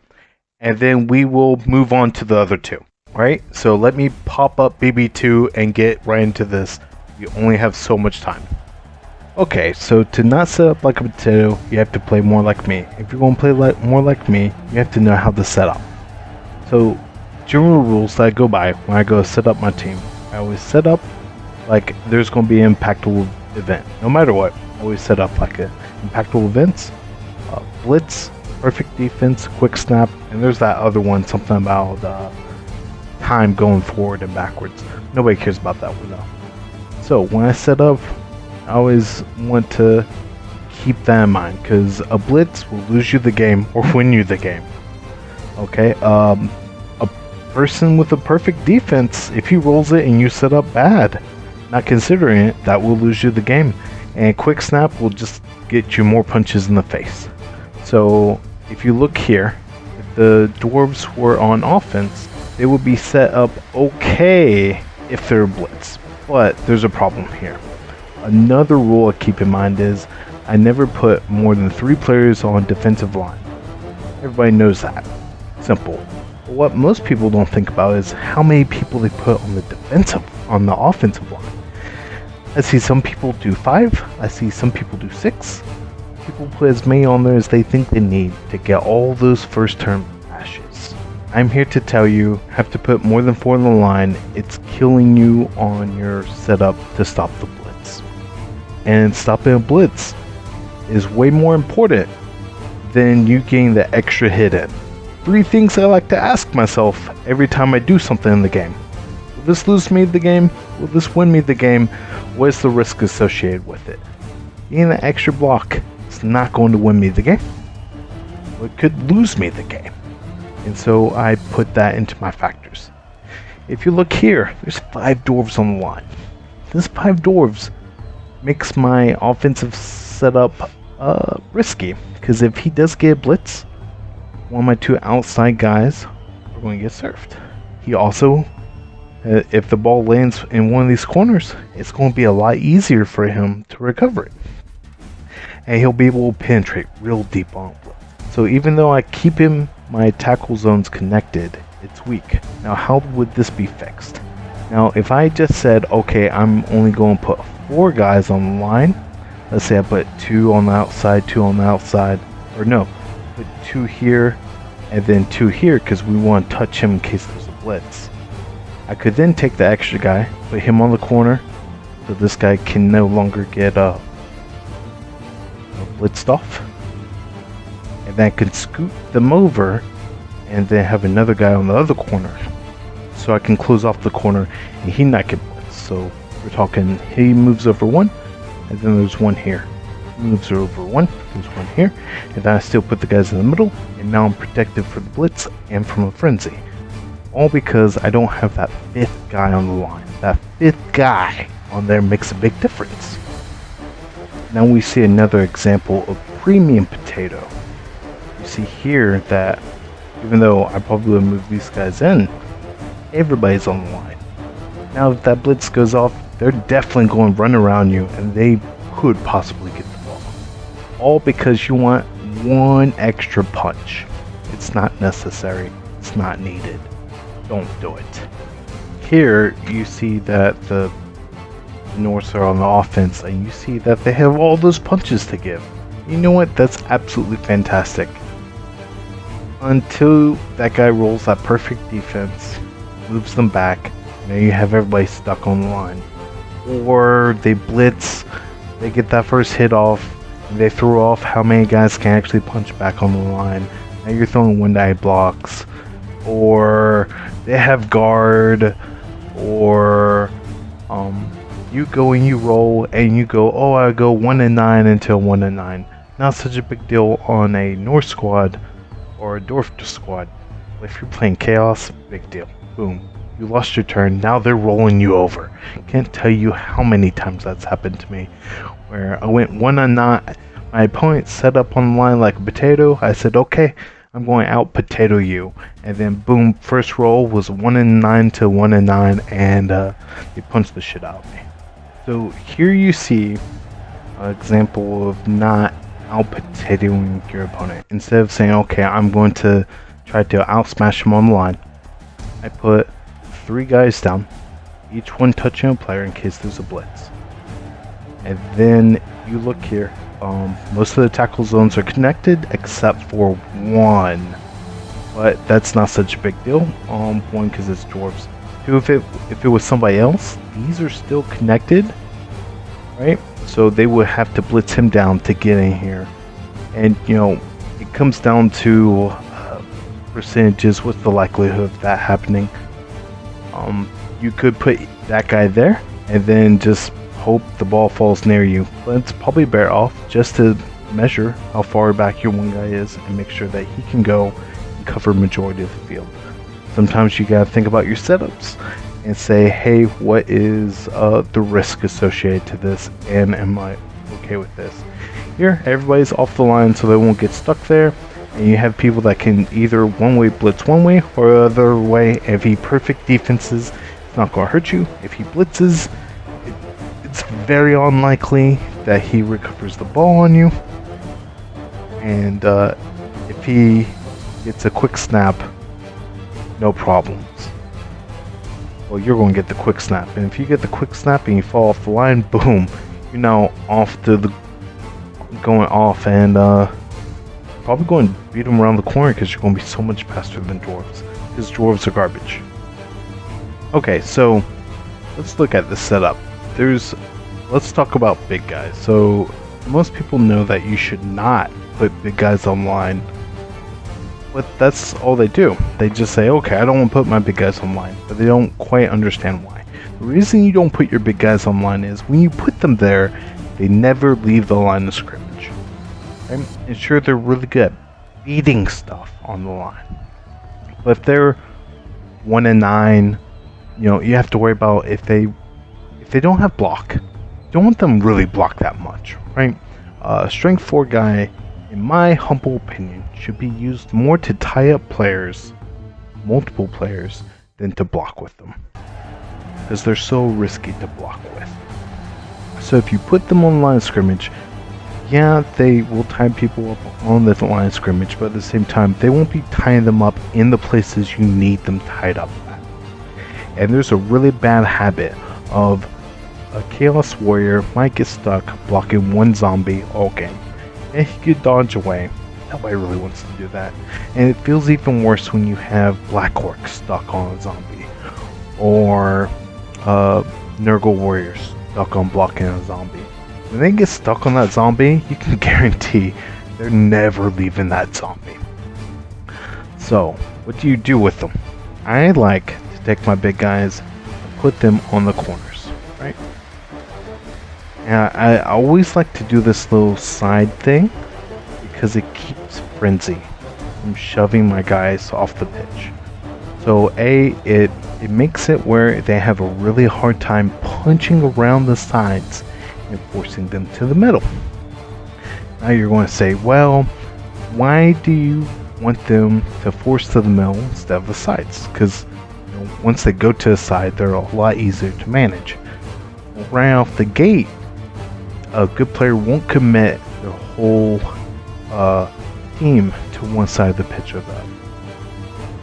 and then we will move on to the other two. Right, so let me pop up BB2 and get right into this. You only have so much time. Okay, so to not set up like a potato, you have to play more like me. If you're going to play more like me, you have to know how to set up. So, general rules that I go by when I go set up my team. I always set up like there's going to be an impactful event. No matter what, I always set up like impactful events, blitz, perfect defense, quick snap, and there's that other one, something about time going forward and backwards. Nobody cares about that one though. So when I set up, I always want to keep that in mind, because a blitz will lose you the game or win you the game. Okay, a person with a perfect defense, if he rolls it and you set up bad, not considering it, that will lose you the game. And quick snap will just get you more punches in the face. So if you look here, if the dwarves were on offense, they would be set up okay if they're blitz, but there's a problem here. Another rule I keep in mind is I never put more than 3 players on defensive line. Everybody knows that. Simple. But what most people don't think about is how many people they put on the offensive line. I see some people do 5, I see some people do 6. People put as many on there as they think they need to get all those first term ashes. I'm here to tell you, have to put more than 4 on the line, it's killing you on your setup to stop the blitz. And stopping a blitz is way more important than you getting the extra hit in. 3 things I like to ask myself every time I do something in the game. Will this lose me the game? Will this win me the game? What is the risk associated with it? Getting the extra block is not going to win me the game. It could lose me the game. And so I put that into my factors. If you look here, there's 5 dwarves on the line. This 5 dwarves makes my offensive setup risky, because if he does get a blitz, one of my 2 outside guys are going to get served. He also, if the ball lands in one of these corners, it's going to be a lot easier for him to recover it. And he'll be able to penetrate real deep on blitz. So even though I keep my tackle zones connected, it's weak. Now how would this be fixed? Now if I just said, okay, I'm only going to put 4 guys on the line, let's say I put 2 on the outside, 2 on the outside, or no, put 2 here and then 2 here because we want to touch him in case there's a blitz. I could then take the extra guy, put him on the corner, so this guy can no longer get blitzed off. And then I can scoot them over and then have another guy on the other corner. So I can close off the corner and he not get blitzed. So we're talking he moves over 1 and then there's 1 here. He moves over 1, there's 1 here. And then I still put the guys in the middle and now I'm protected for the blitz and from a frenzy. All because I don't have that 5th guy on the line. That 5th guy on there makes a big difference. Now we see another example of premium potato. You see here that even though I probably would move these guys in, everybody's on the line. Now if that blitz goes off, they're definitely going to run around you and they could possibly get the ball. All because you want one extra punch. It's not necessary. It's not needed. Don't do it. Here you see that the Norse are on the offense and you see that they have all those punches to give. You know what? That's absolutely fantastic. Until that guy rolls that perfect defense, moves them back, now you have everybody stuck on the line. Or they blitz, they get that first hit off, and they throw off how many guys can actually punch back on the line. Now you're throwing one-eye blocks, or they have guard, or you go and you roll and you go, oh, I go 1 and 9 until 1 and 9. Not such a big deal on a Norse squad or a Dwarf squad. If you're playing Chaos, big deal. Boom. You lost your turn, now they're rolling you over. Can't tell you how many times that's happened to me. Where I went 1 and 9, my opponent set up on the line like a potato. I said, okay, I'm going to out potato you. And then boom, first roll was 1 and 9 to 1 and 9, and they punched the shit out of me. So here you see an example of not out potatoing your opponent. Instead of saying, okay, I'm going to try to out smash him on the line, I put 3 guys down, each one touching a player in case there's a blitz. And then you look here, most of the tackle zones are connected except for one, but that's not such a big deal. One, because it's dwarves. Two, if it was somebody else, these are still connected, right? So they would have to blitz him down to get in here. And you know, it comes down to percentages. What's the likelihood of that happening? You could put that guy there and then just hope the ball falls near you, but it's probably better off just to measure how far back your one guy is and make sure that he can go and cover majority of the field. Sometimes you gotta think about your setups and say, hey, what is the risk associated to this, and am I okay with this? Here, everybody's off the line so they won't get stuck there, and you have people that can either one-way blitz one way or the other way. If he perfect defenses, it's not going to hurt you. If he blitzes, it's very unlikely that he recovers the ball on you. And if he gets a quick snap, no problems. Well, you're going to get the quick snap. And if you get the quick snap and you fall off the line, boom, you're now off to the going off and probably going to beat them around the corner because you're going to be so much faster than dwarves. Because dwarves are garbage. Okay, so let's look at the setup. Let's talk about big guys. So most people know that you should not put big guys online, but that's all they do. They just say, okay, I don't want to put my big guys online, but they don't quite understand why. The reason you don't put your big guys online is when you put them there, they never leave the line of scrimmage. Okay? And sure, they're really good at beating stuff on the line, but if they're 1 and 9, you know, you have to worry about if they don't have block. You don't want them really block that much, right? Strength 4 guy, in my humble opinion, should be used more to tie up players, multiple players, than to block with them, because they're so risky to block with. So if you put them on the line of scrimmage, yeah, they will tie people up on the line of scrimmage, but at the same time, they won't be tying them up in the places you need them tied up at. And there's a really bad habit of a Chaos Warrior might get stuck blocking one zombie all game, and he could dodge away. Nobody really wants to do that. And it feels even worse when you have Black Orc stuck on a zombie, or Nurgle Warriors stuck on blocking a zombie. When they get stuck on that zombie, you can guarantee they're never leaving that zombie. So, what do you do with them? I like to take my big guys and put them on the corners, right? And I always like to do this little side thing because it keeps Frenzy from shoving my guys off the pitch. So it makes it where they have a really hard time punching around the sides and forcing them to the middle. Now you're going to say, well, why do you want them to force to the middle instead of the sides, because once they go to the side, they're a lot easier to manage. Right off the gate, a good player won't commit their whole team to one side of the pitch or that.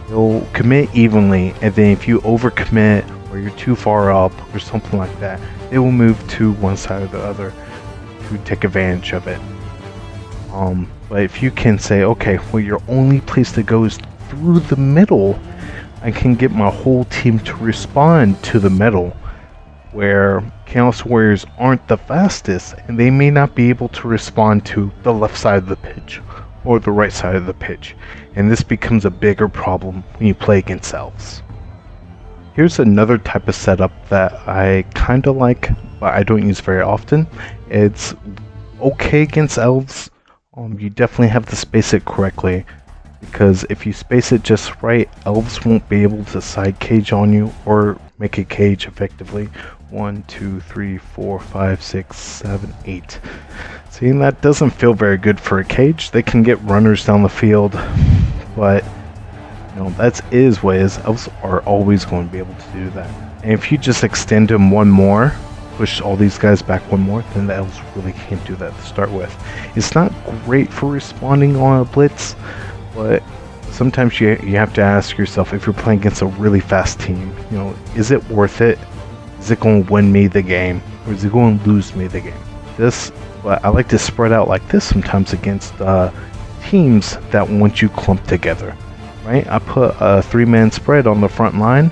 They'll commit evenly, and then if you overcommit or you're too far up or something like that, they will move to one side or the other to take advantage of it. But if you can say, okay, well, your only place to go is through the middle, I can get my whole team to respond to the middle, where Chaos Warriors aren't the fastest, and they may not be able to respond to the left side of the pitch or the right side of the pitch, and this becomes a bigger problem when you play against elves. Here's another type of setup that I kinda like, but I don't use very often. It's okay against elves. You definitely have to space it correctly, because if you space it just right, elves won't be able to side cage on you or make a cage effectively. 1, 2, 3, 4, 5, 6, 7, 8. See, that doesn't feel very good for a cage. They can get runners down the field, but that is what is. Elves are always going to be able to do that. And if you just extend them one more, push all these guys back one more, then the elves really can't do that to start with. It's not great for responding on a blitz, but sometimes you have to ask yourself, if you're playing against a really fast team, is it worth it? Is it going to win me the game, or is it going to lose me the game? But I like to spread out like this sometimes against teams that want you clumped together, right? I put a 3-man spread on the front line.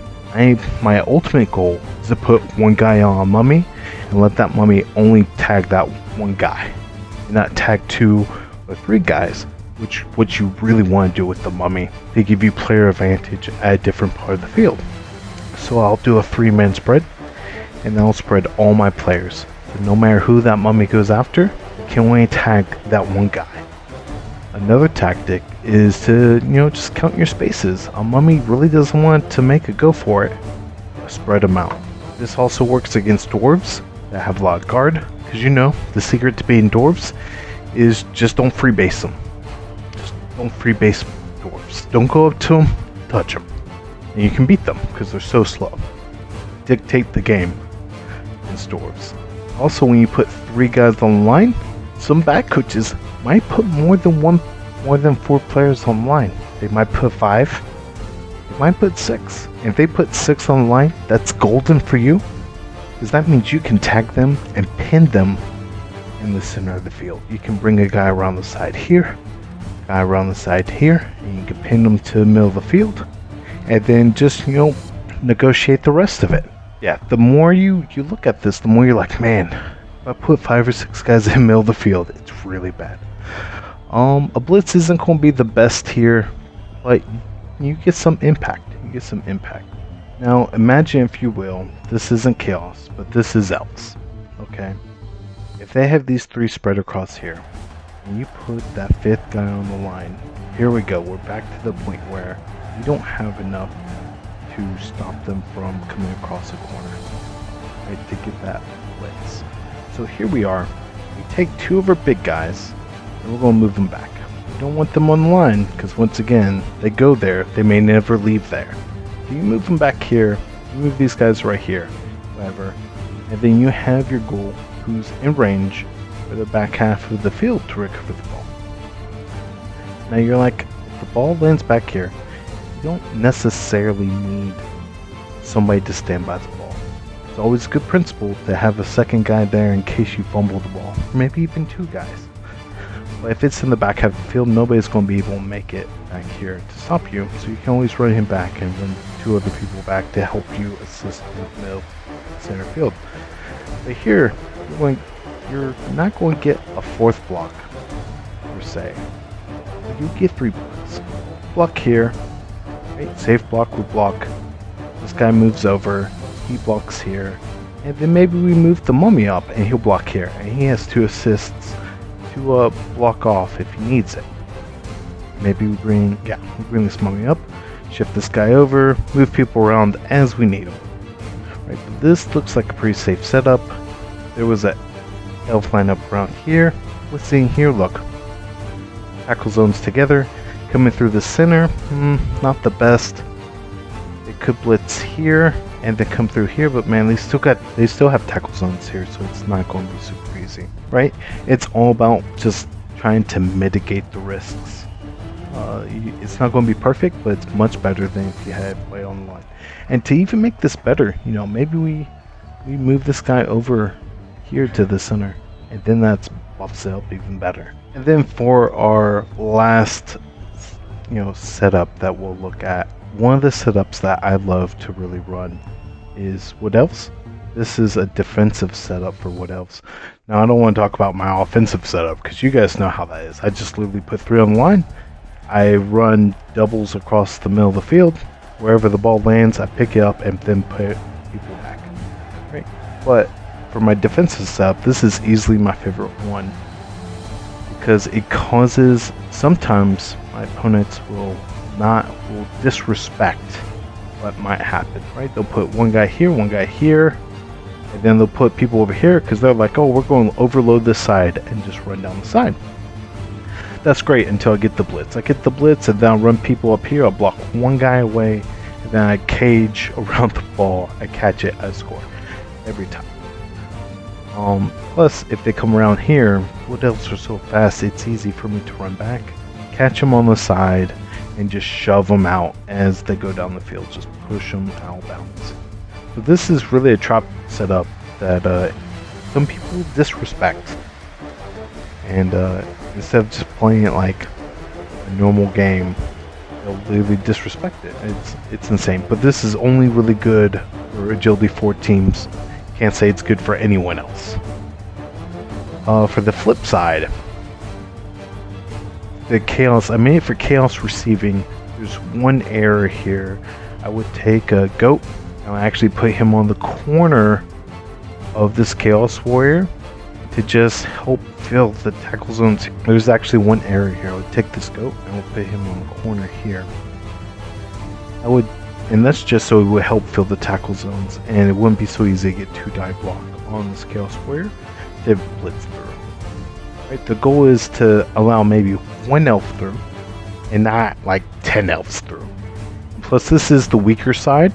My ultimate goal is to put one guy on a mummy and let that mummy only tag that one guy, and not tag 2 or 3 guys, which what you really want to do with the mummy. They give you player advantage at a different part of the field. So I'll do a 3-man spread, and I'll spread all my players. So no matter who that mummy goes after, you can only tag that one guy. Another tactic is to, just count your spaces. A mummy really doesn't want to make a go for it. Spread them out. This also works against dwarves that have a lot of guard, because the secret to beating dwarves is just don't free base them. Just don't free base dwarves. Don't go up to them, touch them. And you can beat them because they're so slow. Dictate the game against dwarves. Also, when you put 3 guys on the line, some bad coaches might put more than 4 players on the line. They might put 5. They might put 6. If they put 6 on the line, that's golden for you, because that means you can tag them and pin them in the center of the field. You can bring a guy around the side here, guy around the side here, and you can pin them to the middle of the field, and then just negotiate the rest of it. Yeah, the more you look at this, the more you're like, man, if I put 5 or 6 guys in the middle of the field, it's really bad. A blitz isn't going to be the best here, but you get some impact. Now, imagine, if you will, this isn't chaos, but this is elves. Okay? If they have these 3 spread across here, and you put that 5th guy on the line, here we go. We're back to the point where you don't have enough to stop them from coming across the corner, right, to get that blitz. So here we are. We take 2 of our big guys, and we're going to move them back. We don't want them on the line, because once again, they go there, they may never leave there. So you move them back here, you move these guys right here, whatever, and then you have your goal who's in range for the back half of the field to recover the ball. Now you're like, if the ball lands back here, you don't necessarily need somebody to stand by the ball. It's always a good principle to have a second guy there in case you fumble the ball, or maybe even 2 guys. But if it's in the back half of the field, nobody's going to be able to make it back here to stop you, so you can always run him back and run 2 other people back to help you assist in the middle center field. But here, you're not going to get a 4th block, per se. But you get 3 blocks. Block here, right? Safe block will block. This guy moves over, he blocks here, and then maybe we move the mummy up and he'll block here, and he has 2 assists to block off if he needs it. Maybe we bring this mummy up, shift this guy over, move people around as we need them. Right, but this looks like a pretty safe setup. There was a elf lineup around here. What's in here? Look, tackle zones together, Coming through the center, not the best. They could blitz here and then come through here, but man, they still have tackle zones here, so it's not going to be super easy, right? It's all about just trying to mitigate the risks. It's not going to be perfect, but it's much better than if you had play on the line. And to even make this better, maybe we move this guy over here to the center, and then that's buffs it up even better. And then for our last, setup that we'll look at, one of the setups that I love to really run is Wood Elves. This is a defensive setup for Wood Elves. Now, I don't want to talk about my offensive setup because you guys know how that is. I just literally put 3 on the line. I run doubles across the middle of the field. Wherever the ball lands, I pick it up and then put people back. Right? But for my defensive setup, this is easily my favorite one because it causes, sometimes my opponents will disrespect what might happen, right? They'll put one guy here, and then they'll put people over here because they're like, oh, we're going to overload this side and just run down the side. That's great until I get the blitz. I get the blitz and then I'll run people up here, I'll block one guy away, and then I cage around the ball, I catch it, I score every time. Plus, if they come around here, Wood Elves are so fast, it's easy for me to run back, catch them on the side, and just shove them out as they go down the field. Just push them out of bounds. So this is really a trap setup that some people disrespect. And instead of just playing it like a normal game, they'll literally disrespect it. It's insane. But this is only really good for Agility 4 teams. Can't say it's good for anyone else. For the flip side, the Chaos, I made it for Chaos receiving. There's one error here. I would take a Goat and I actually put him on the corner of this Chaos Warrior to just help fill the tackle zones. There's actually one error here. I would take this Goat and I would put him on the corner here. And that's just so it would help fill the tackle zones, and it wouldn't be so easy to get 2 die block on this Chaos Warrior to blitz through. Right, the goal is to allow maybe 1 elf through, and not like 10 elves through. Plus, this is the weaker side.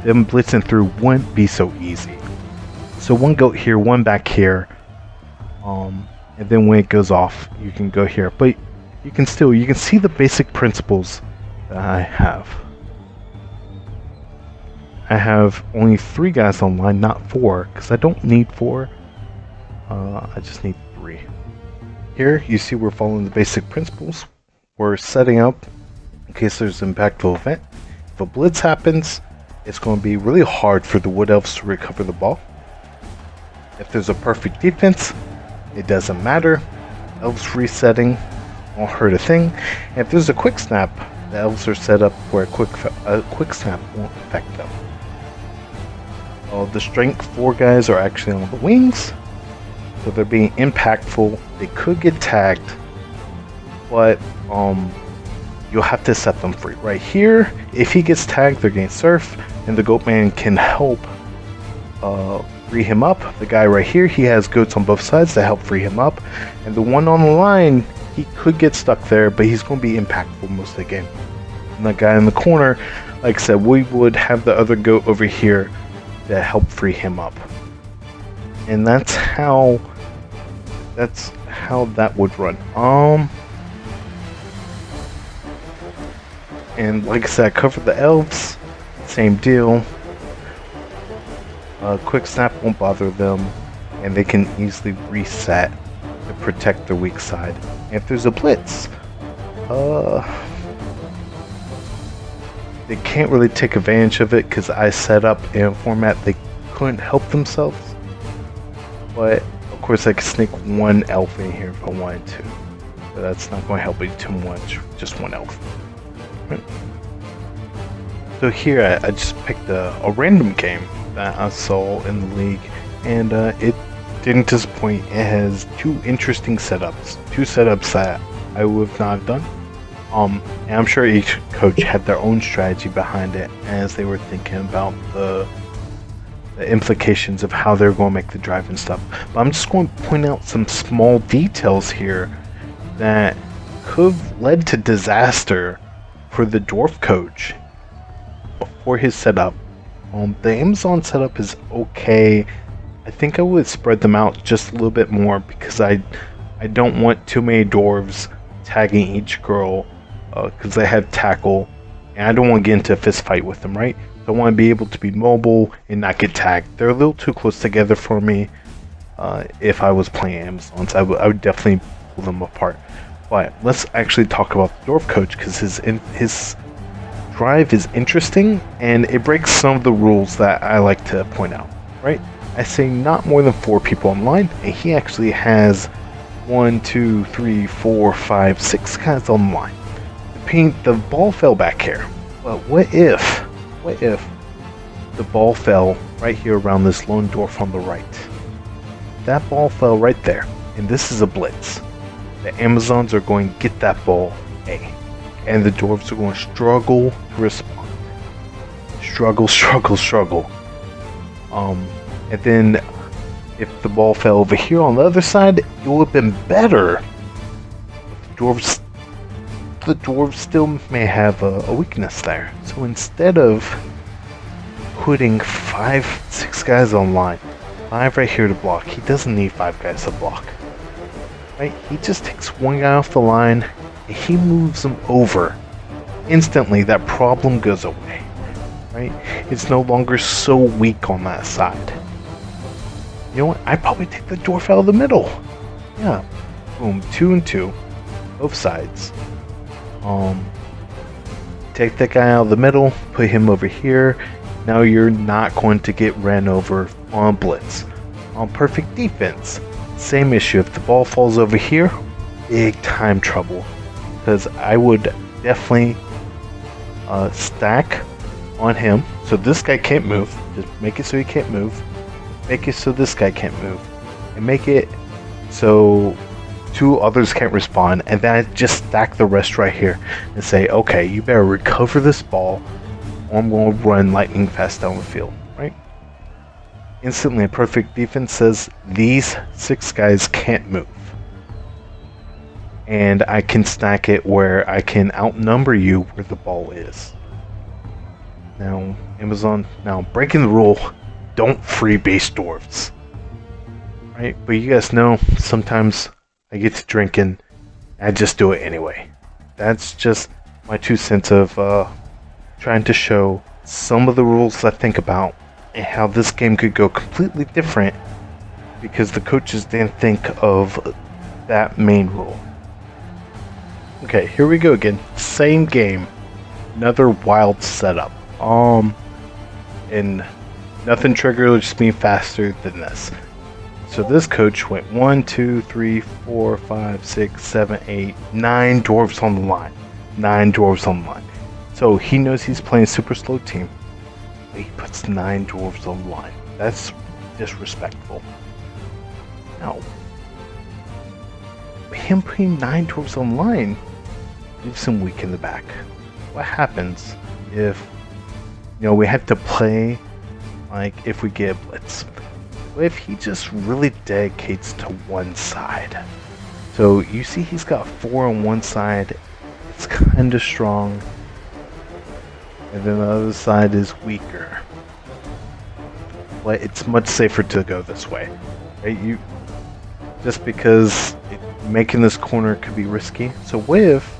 Them blitzing through wouldn't be so easy. So 1 goat here, 1 back here, and then when it goes off, you can go here. But you can see the basic principles that I have. I have only 3 guys online, not 4, because I don't need 4. I just need 3. Here, you see we're following the basic principles. We're setting up in case there's an impactful event. If a blitz happens, it's going to be really hard for the Wood Elves to recover the ball. If there's a perfect defense, it doesn't matter. Elves resetting won't hurt a thing. And if there's a quick snap, the Elves are set up where a quick snap won't affect them. The strength 4 guys are actually on the wings, so they're being impactful. They could get tagged, but you'll have to set them free. Right here, if he gets tagged, they're getting surf, and the Goatman can help free him up. The guy right here, he has goats on both sides to help free him up, and the one on the line, he could get stuck there, but he's going to be impactful most of the game. And that guy in the corner, like I said, we would have the other goat over here to help free him up. And that's how that would run. And like I said, I covered the elves, same deal. Quick snap won't bother them, and they can easily reset to protect their weak side. And if there's a blitz, they can't really take advantage of it because I set up in a format they couldn't help themselves. But of course I could sneak 1 elf in here if I wanted to. But that's not going to help you too much, just 1 elf. Right. So here I just picked a random game that I saw in the league, and it didn't disappoint. It has 2 interesting setups. 2 setups that I would not have done. And I'm sure each coach had their own strategy behind it as they were thinking about the implications of how they're going to make the drive and stuff. But I'm just going to point out some small details here that could have led to disaster for the dwarf coach before his setup. The Amazon setup is okay. I think I would spread them out just a little bit more because I don't want too many dwarves tagging each girl because they have tackle, and I don't want to get into a fist fight with them, right? So I want to be able to be mobile and not get tagged. They're a little too close together for me. If I was playing Amazons, I would definitely pull them apart. But let's actually talk about the dwarf coach because his drive is interesting and it breaks some of the rules that I like to point out, right? I say not more than 4 people online, and he actually has 1, 2, 3, 4, 5, 6 guys online. The ball fell back here, but what if the ball fell right here around this lone dwarf on the right? That ball fell right there, and this is a blitz. The Amazons are going to get that ball A, and the dwarves are going to struggle to respond. Struggle. And then if the ball fell over here on the other side, it would have been better. The dwarves still may have a weakness there. So instead of putting 5, 6 guys online, 5 right here to block, he doesn't need 5 guys to block. Right? He just takes 1 guy off the line and he moves them over. Instantly, that problem goes away. Right? It's no longer so weak on that side. You know what? I'd probably take the dwarf out of the middle. Yeah. Boom. 2 and 2. Both sides. Take that guy out of the middle. Put him over here. Now you're not going to get ran over on blitz. On perfect defense. Same issue. If the ball falls over here, big time trouble. Because I would definitely stack on him. So this guy can't move. Just make it so he can't move. Make it so this guy can't move, and make it so 2 others can't respond, and then I just stack the rest right here and say, okay, you better recover this ball or I'm going to run lightning fast down the field, right? Instantly, a perfect defense says these 6 guys can't move, and I can stack it where I can outnumber you where the ball is. Now, Amazon, breaking the rule, don't free base dwarves. Right? But you guys know, sometimes I get to drinking, I just do it anyway. That's just my 2 cents of trying to show some of the rules I think about and how this game could go completely different because the coaches didn't think of that main rule. Okay, here we go again. Same game. Another wild setup. And nothing triggered just me faster than this. So this coach went 1, 2, 3, 4, 5, 6, 7, 8, 9 dwarves on the line. 9 dwarves on the line. So he knows he's playing a super slow team. But he puts 9 dwarves on the line. That's disrespectful. Now, him putting 9 dwarves on the line leaves him weak in the back. What happens if, we have to play like if we get a blitz? What if he just really dedicates to one side? So you see he's got 4 on one side. It's kind of strong. And then the other side is weaker. But it's much safer to go this way. Right? Just because making this corner could be risky. So what if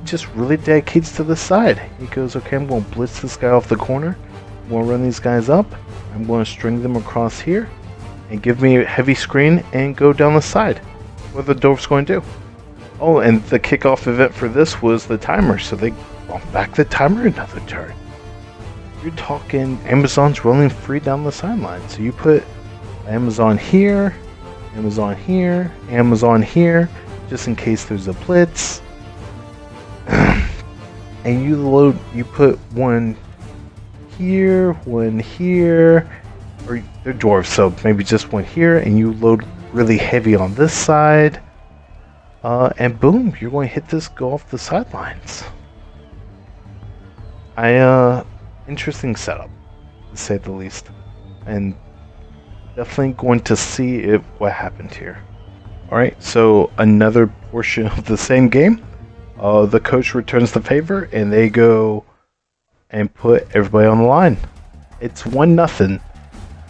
just really dedicates to the side? He goes, okay, I'm going to blitz this guy off the corner. I'm going to run these guys up. I'm going to string them across here and give me a heavy screen and go down the side. What are the dwarves going to do? Oh, and the kickoff event for this was the timer, so they bump back the timer another turn. You're talking Amazon's rolling free down the sideline. So you put Amazon here, Amazon here, Amazon here, just in case there's a blitz. And you put one here, or they're dwarves, so maybe just one here, and you load really heavy on this side, and boom, you're going to hit this, go off the sidelines. Interesting setup, to say the least, and definitely going to see what happened here. Alright, so another portion of the same game. The coach returns the favor and they go and put everybody on the line. It's 1-0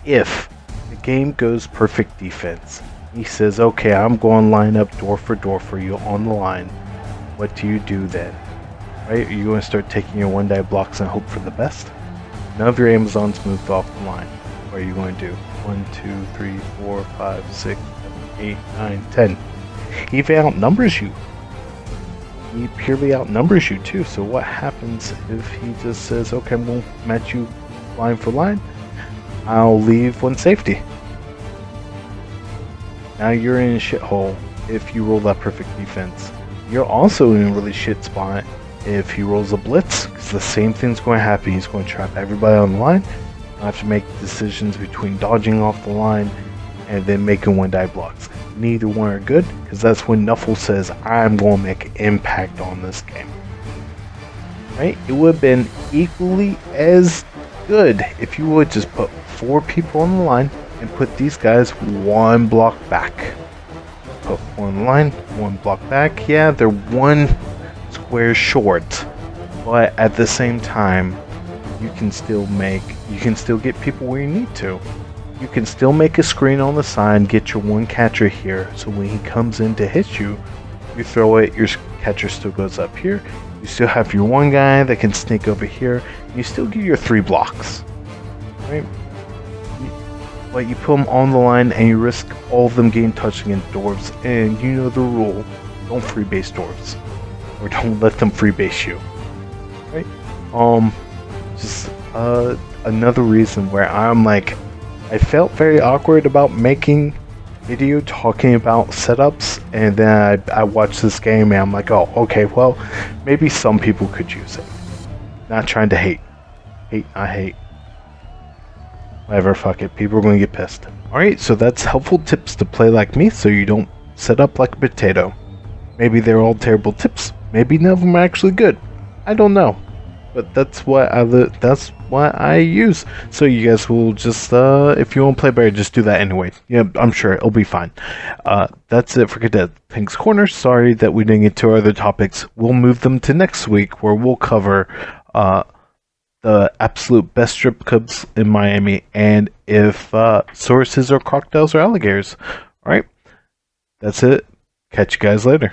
if the game goes perfect defense. He says, okay, I'm going to line up door for you on the line. What do you do then? Right? Are you going to start taking your one-die blocks and hope for the best? None of your Amazons moved off the line. What are you going to do? 1, 2, 3, 4, 5, 6, 7, 8, 9, 10. He even outnumbers you. He purely outnumbers you too. So what happens if he just says, okay, I'm going to match you line for line? I'll leave one safety. Now you're in a shithole if you roll that perfect defense. You're also in a really shit spot if he rolls a blitz, because the same thing's going to happen. He's going to trap everybody on the line. You have to make decisions between dodging off the line and then making one-die blocks. Neither one are good, because that's when Nuffle says, I'm going to make an impact on this game. Right? It would have been equally as good if you would just put 4 people on the line and put these guys 1 block back. Put 1 line, 1 block back. Yeah, they're 1 square short, but at the same time, you can still get people where you need to. You can still make a screen on the side, get your 1 catcher here, so when he comes in to hit you, you throw it, your catcher still goes up here. You still have your 1 guy that can sneak over here. You still get your 3 blocks, right? But you put them on the line and you risk all of them getting touched against dwarves, and you know the rule: don't freebase dwarves, or don't let them freebase you, right? Just another reason where I'm like, I felt very awkward about making video talking about setups, and then I watched this game and I'm like, oh, okay, well, maybe some people could use it. Not trying to hate. I hate. Whatever, fuck it. People are going to get pissed. Alright, so that's helpful tips to play like me so you don't set up like a potato. Maybe they're all terrible tips. Maybe none of them are actually good. I don't know. But that's what I use. So you guys will just, if you want to play better, just do that anyway. Yeah, I'm sure it'll be fine. That's it for Cadet Tank's Corner. Sorry that we didn't get to our other topics. We'll move them to next week, where we'll cover the absolute best strip clubs in Miami, and if sources are crocodiles or alligators. Alright, that's it. Catch you guys later.